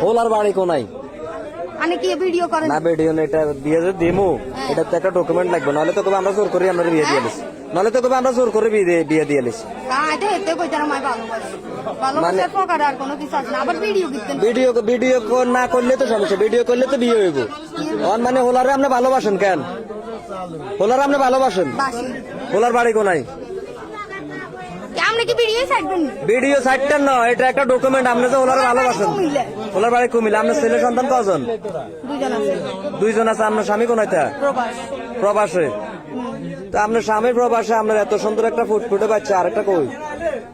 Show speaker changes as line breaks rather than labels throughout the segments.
হোলার বাড়ি কোনাই
মানে কি ভিডিও করেন
না ভিডিও না এটা বিয়ে যে দেমো এটা তো একটা ডকুমেন্ট লাগবে নাহলে তো কবে আমরা জোর করে আমরা বিয়ে দিয়ে দিছি নাহলে তো কবে আমরা জোর করে বিয়ে দিয়ে দিছি
এটা হেতে কইতে না মাই ভালোবাসি ভালোবাসার প্রকার আর কোনো কিছু আছে না আবার ভিডিও দিতেন
ভিডিও না করলে তো সমস্যা ভিডিও করলে তো বিয়ে হইব মানে হোলারে আপনি ভালোবাসেন কেন হোলারে আপনি ভালোবাসেন হোলার বাড়ি কোনাই
আপনি কি ভিডিও ছাড়বেন
ভিডিও ছাড়তেন না এটা একটা ডকুমেন্ট আপনি যে হোলারে ভালোবাসেন হোলার বাড়ি কুমিল্লা আপনার ছেলে সন্তান কজন দুইজন আছে আপনার স্বামী কোনাইতা প্রবাসে তো আপনার স্বামী প্রবাসে আপনার এত সুন্দর একটা ফুটফুটে বাচ্চা আরেকটা কই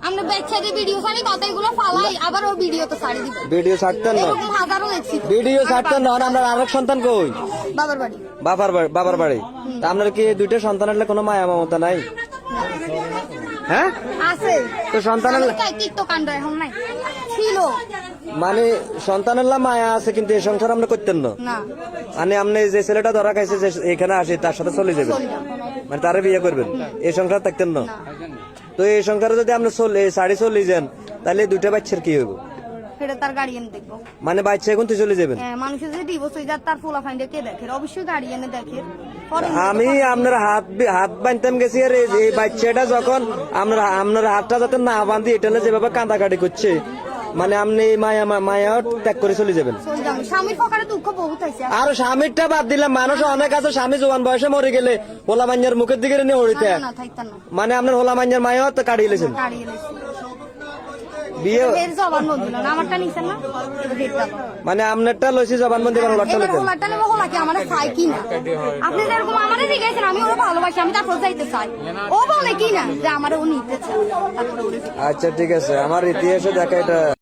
আমরা বাচ্চাদের ভিডিও ছাড়ি কথাগুলো ফালাই আবার ও ভিডিও তো ছাড়ি দিবেন
ভিডিও ছাড়তেন না
এরকম হাজারো দেখছি
ভিডিও ছাড়তেন না আপনার আরেক সন্তান কই
বাবার বাড়ি
বাবার বাড়ি তা আপনার কি দুইটা সন্তান হলে কোনো মায়া মমতা নাই হ্যাঁ
আছে
তো সন্তানের
তো কাণ্ড এখন নাই ছিল
মানে সন্তানের মায়া আছে কিন্তু এই সংসার আমরা করতেন না মানে আপনি যে ছেলেটা ধরা খাইছে যে এখানে আসে তার সাথে চলে যাবেন মানে তারে বিয়ে করবেন এই সংসার থাকতেন না তো এই সংসারে যদি আপনি শাড়ি চলে যান তাহলে দুইটা বাচ্চার কি হইব
সেটা তার গার্ডিয়ান দেখবো
মানে বাচ্চা এখন তুই চলে যাবেন
মানুষের যদি ডিভোর্স হয়ে যায় তার ফুলা ফাইন্ডে কে দেখে অবশ্যই গার্ডিয়ানে দেখে
আমি আপনার হাত বাঁধতাম গেছি আর এই বাচ্চাটা যখন আপনার হাতটা যাতে না বাঁধি এটা যেভাবে কাঁদাকাটি করছে মানে আপনি মায়া ত্যাগ করে চলে যাবেন
স্বামীর পকেটে দুঃখ বহুত হয়েছে
আর স্বামীরটা বাদ দিলাম মানুষ অনেক আছে স্বামী জোয়ান বয়সে মরে গেলে হোলা মাঞ্জার মুখের দিকে নিয়ে হড়িতে মানে আপনার হোলা মাঞ্জার মায়াও তো কাটিয়ে লেছেন বিয়ে মানে আপনারটা লইছি জবানবন্দি
ভালোবাসি আমি তারপর যাইতে চাই ও বলে কি না যে আমার ও নিতে চাই
আচ্ছা ঠিক আছে আমার ইতিহাসে দেখা এটা